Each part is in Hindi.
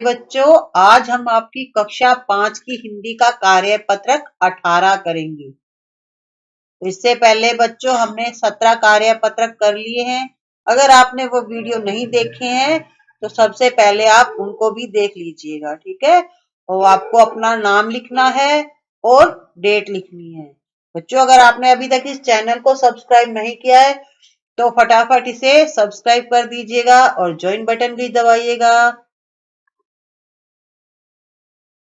बच्चों, आज हम आपकी कक्षा 5 की हिंदी का कार्यपत्रक 18 करेंगे। इससे पहले बच्चों हमने 17 कार्यपत्रक कर लिए हैं। अगर आपने वो वीडियो नहीं देखे हैं तो सबसे पहले आप उनको भी देख लीजिएगा, ठीक है। और आपको अपना नाम लिखना है और डेट लिखनी है। बच्चों, अगर आपने अभी तक इस चैनल को सब्सक्राइब नहीं किया है तो फटाफट इसे सब्सक्राइब कर दीजिएगा और ज्वाइन बटन भी दबाइएगा।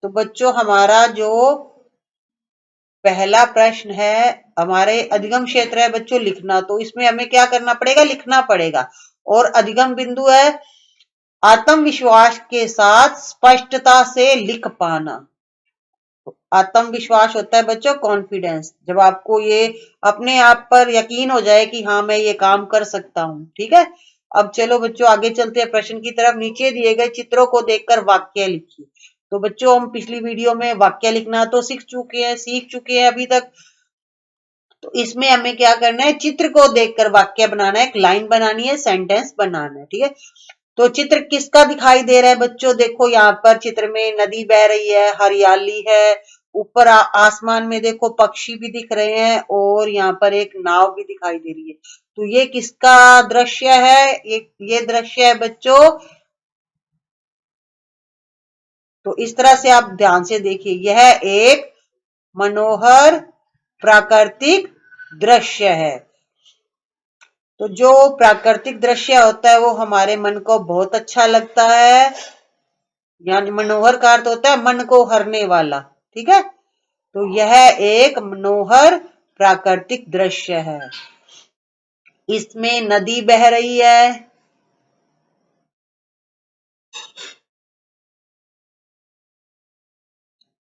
तो बच्चों, हमारा जो पहला प्रश्न है, हमारे अधिगम क्षेत्र है बच्चों लिखना। तो इसमें हमें क्या करना पड़ेगा? लिखना पड़ेगा। और अधिगम बिंदु है आत्मविश्वास के साथ स्पष्टता से लिख पाना। आत्मविश्वास होता है बच्चों कॉन्फिडेंस, जब आपको ये अपने आप पर यकीन हो जाए कि हाँ मैं ये काम कर सकता हूँ, ठीक है। अब चलो बच्चों आगे चलते हैं प्रश्न की तरफ। नीचे दिए गए चित्रों को देखकर वाक्य लिखिए। तो बच्चों, हम पिछली वीडियो में वाक्य लिखना तो सीख चुके हैं अभी तक। तो इसमें हमें क्या करना है? चित्र को देखकर वाक्य बनाना है, एक लाइन बनानी है, सेंटेंस बनाना है, ठीक है। तो चित्र किसका दिखाई दे रहा है बच्चों? देखो यहाँ पर चित्र में नदी बह रही है, हरियाली है, ऊपर आसमान में देखो पक्षी भी दिख रहे हैं और यहाँ पर एक नाव भी दिखाई दे रही है। तो ये किसका दृश्य है? ये दृश्य है बच्चों। तो इस तरह से आप ध्यान से देखिए, यह एक मनोहर प्राकृतिक दृश्य है। तो जो प्राकृतिक दृश्य होता है वो हमारे मन को बहुत अच्छा लगता है। यानी मनोहर का अर्थ होता है मन को हरने वाला, ठीक है। तो यह एक मनोहर प्राकृतिक दृश्य है। इसमें नदी बह रही है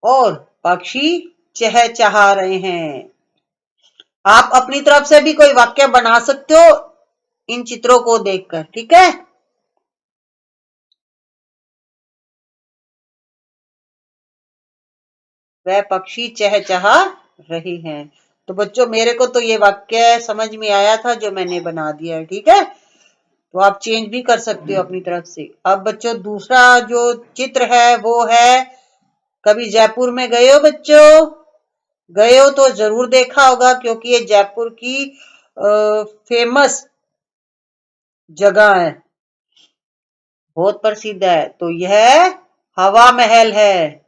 और पक्षी चहचहा रहे हैं। आप अपनी तरफ से भी कोई वाक्य बना सकते हो इन चित्रों को देखकर, ठीक है। वह पक्षी चहचहा रही हैं। तो बच्चों, मेरे को तो ये वाक्य समझ में आया था जो मैंने बना दिया है, ठीक है। तो आप चेंज भी कर सकते हो अपनी तरफ से। अब बच्चों, दूसरा जो चित्र है वो है, कभी जयपुर में गए हो बच्चों? गए हो तो जरूर देखा होगा क्योंकि ये जयपुर की फेमस जगह है, बहुत प्रसिद्ध है। तो यह हवा महल है।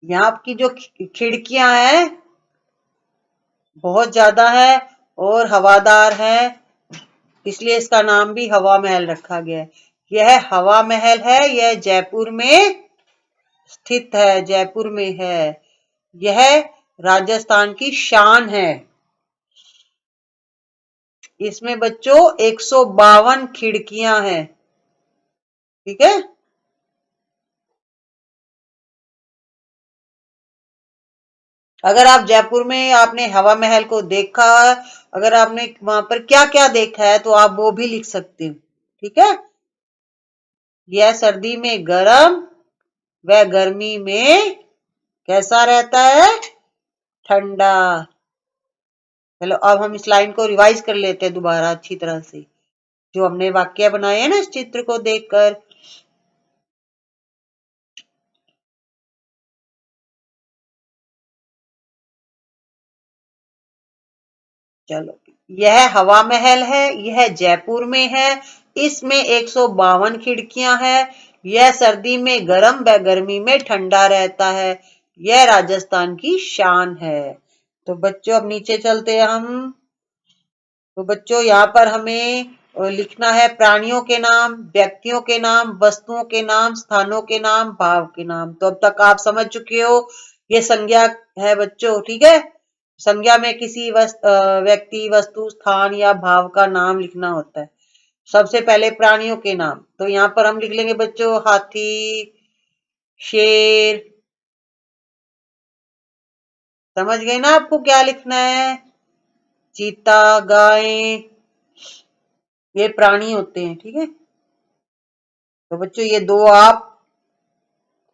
यहाँ की जो खिड़कियां हैं बहुत ज्यादा है और हवादार है, इसलिए इसका नाम भी हवा महल रखा गया है। यह हवा महल है, यह जयपुर में स्थित है, जयपुर में है। यह राजस्थान की शान है। इसमें बच्चों 152 खिड़कियां हैं, ठीक है। अगर आप जयपुर में आपने हवा महल को देखा, अगर आपने वहां पर क्या क्या देखा है तो आप वो भी लिख सकते हो, ठीक है। यह सर्दी में गर्म व गर्मी में कैसा रहता है? ठंडा। चलो अब हम इस लाइन को रिवाइज कर लेते हैं दोबारा अच्छी तरह से, जो हमने वाक्य बनाए हैं ना इस चित्र को देखकर। चलो, यह हवा महल है, यह जयपुर में है, इसमें 152 खिड़कियां हैं, यह सर्दी में गर्म व गर्मी में ठंडा रहता है, यह राजस्थान की शान है। तो बच्चों अब नीचे चलते हैं हम। तो बच्चों यहाँ पर हमें लिखना है प्राणियों के नाम, व्यक्तियों के नाम, वस्तुओं के नाम, स्थानों के नाम, भाव के नाम। तो अब तक आप समझ चुके हो ये संज्ञा है बच्चों, ठीक है। संज्ञा में किसी व्यक्ति, वस्तु, स्थान या भाव का नाम लिखना होता है। सबसे पहले प्राणियों के नाम, तो यहाँ पर हम लिख लेंगे बच्चों हाथी, शेर। समझ गए ना आपको क्या लिखना है? चीता, गाय, ये प्राणी होते हैं, ठीक है। तो बच्चों ये दो आप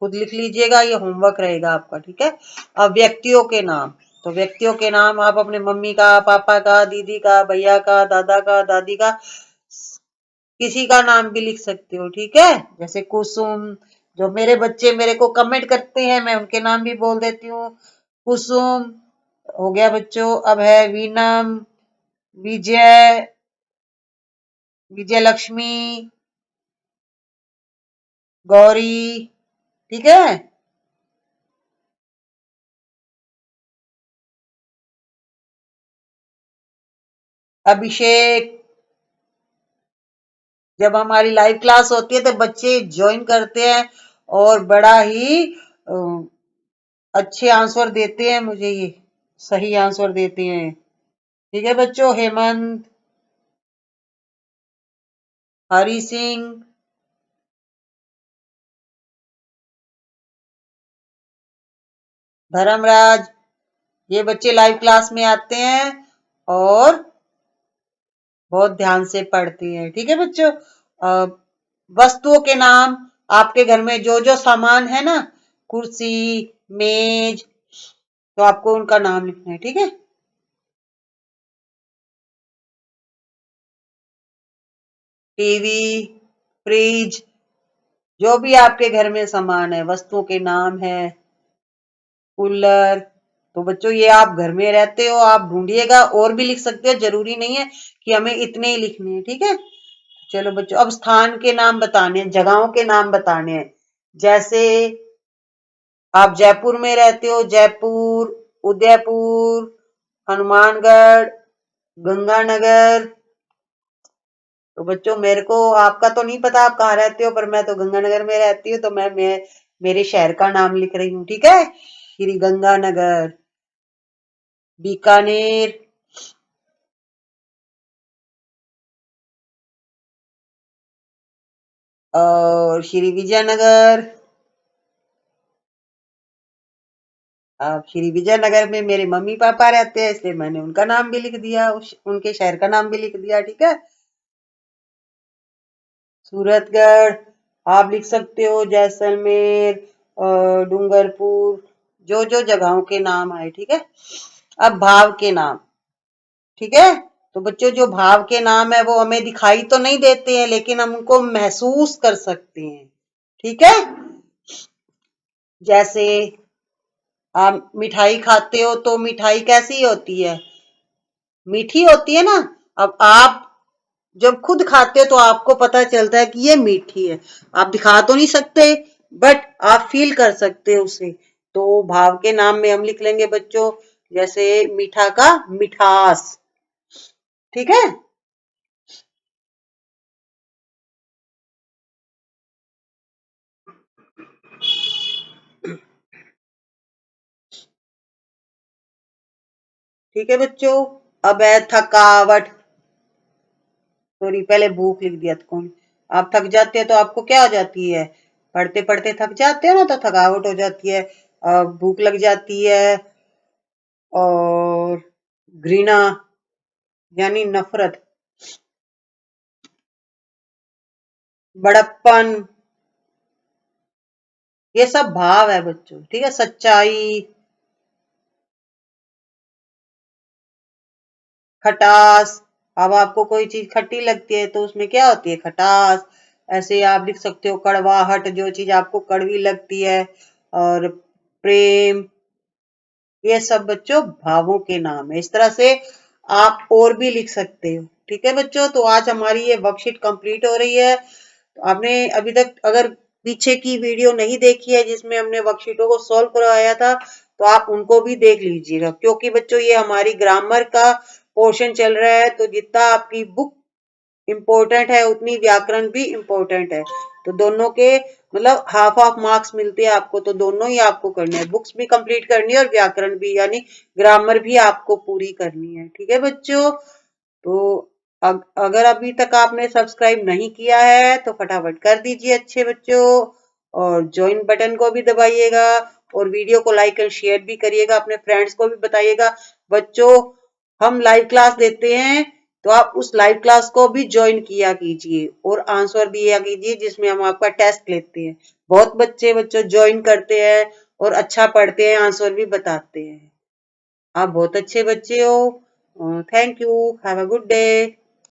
खुद लिख लीजिएगा, ये होमवर्क रहेगा आपका, ठीक है। अब व्यक्तियों के नाम, तो व्यक्तियों के नाम आप अपने मम्मी का, पापा का, दीदी का, भैया का, दादा का, दादी का, किसी का नाम भी लिख सकते हो, ठीक है। जैसे कुसुम, जो मेरे बच्चे मेरे को कमेंट करते हैं मैं उनके नाम भी बोल देती हूँ। कुसुम हो गया बच्चों। अब है वीनम, विजय, विजय लक्ष्मी, गौरी, ठीक है। अभिषेक। जब हमारी लाइव क्लास होती है तो बच्चे ज्वाइन करते हैं और बड़ा ही अच्छे आंसर देते हैं मुझे, ये सही आंसर देते हैं, ठीक है बच्चों। हेमंत, हरी सिंह, धर्मराज, ये बच्चे लाइव क्लास में आते हैं और बहुत ध्यान से पढ़ते हैं, ठीक है बच्चों। वस्तुओं के नाम, आपके घर में जो जो सामान है ना, कुर्सी, मेज, तो आपको उनका नाम लिखना है, ठीक है। टीवी, फ्रिज, जो भी आपके घर में सामान है, वस्तुओं के नाम है। कूलर। तो बच्चों ये आप घर में रहते हो, आप ढूंढिएगा, और भी लिख सकते हो, जरूरी नहीं है कि हमें इतने ही लिखने हैं, ठीक है। चलो बच्चों, अब स्थान के नाम बताने हैं, जगहों के नाम बताने हैं। जैसे आप जयपुर में रहते हो, जयपुर, उदयपुर, हनुमानगढ़, गंगानगर। तो बच्चों मेरे को आपका तो नहीं पता आप कहाँ रहते हो, पर मैं तो गंगानगर में रहती हूँ, तो मैं मेरे शहर का नाम लिख रही हूँ, ठीक है। श्री गंगानगर। बीकानेर, और श्री विजयनगर। अब श्री विजयनगर में मेरे मम्मी पापा रहते हैं, इसलिए मैंने उनका नाम भी लिख दिया, उनके शहर का नाम भी लिख दिया, ठीक है। सूरतगढ़, आप लिख सकते हो जैसलमेर, डूंगरपुर, जो जो जगहों के नाम आए, ठीक है। अब भाव के नाम, ठीक है। तो बच्चों जो भाव के नाम है वो हमें दिखाई तो नहीं देते हैं, लेकिन हम उनको महसूस कर सकते हैं, ठीक है। जैसे आप मिठाई खाते हो तो मिठाई कैसी होती है, मीठी होती है ना। अब आप जब खुद खाते हो तो आपको पता चलता है कि ये मीठी है। आप दिखा तो नहीं सकते, बट आप फील कर सकते हो उसे। तो भाव के नाम में हम लिख लेंगे बच्चों, जैसे मीठा का मिठास, ठीक है। ठीक है बच्चों। अब है थकावट। सॉरी, पहले भूख लिख दिया था कौन। आप थक जाते हैं तो आपको क्या हो जाती है, पढ़ते पढ़ते थक जाते हो ना, तो थकावट हो जाती है। भूख लग जाती है। और घृणा यानी नफरत, बड़प्पन, ये सब भाव है बच्चों, ठीक है। सच्चाई, खटास। अब आपको कोई चीज खट्टी लगती है तो उसमें क्या होती है, खटास। ऐसे आप लिख सकते हो कड़वाहट, जो चीज आपको कड़वी लगती है। और प्रेम, ये सब बच्चों भावों के नाम है। इस तरह से आप और भी लिख सकते हो, ठीक है बच्चों। तो आज हमारी ये वर्कशीट कंप्लीट हो रही है। तो आपने अभी तक अगर पीछे की वीडियो नहीं देखी है जिसमें हमने वर्कशीटों को सॉल्व करवाया था, तो आप उनको भी देख लीजिएगा, क्योंकि बच्चों ये हमारी ग्रामर का पोर्शन चल रहा है, तो जितना आपकी बुक इम्पोर्टेंट है उतनी व्याकरण भी इम्पोर्टेंट है। तो दोनों के मतलब हाफ हाफ मार्क्स मिलते हैं आपको, तो दोनों ही आपको करने हैं, बुक्स भी कंप्लीट करनी है और व्याकरण भी, यानी ग्रामर भी आपको पूरी करनी है, ठीक है बच्चों। तो अगर अभी तक आपने सब्सक्राइब नहीं किया है तो फटाफट कर दीजिए अच्छे बच्चों, और ज्वाइन बटन को भी दबाइएगा, और वीडियो को लाइक एंड शेयर भी करिएगा, अपने फ्रेंड्स को भी बताइएगा। बच्चों हम लाइव क्लास देते हैं, तो आप उस लाइव क्लास को भी ज्वाइन किया कीजिए और आंसर दिया कीजिए, जिसमें हम आपका टेस्ट लेते हैं। बहुत बच्चे बच्चों ज्वाइन करते हैं और अच्छा पढ़ते हैं, आंसर भी बताते हैं। आप बहुत अच्छे बच्चे हो। Thank you, have a good day.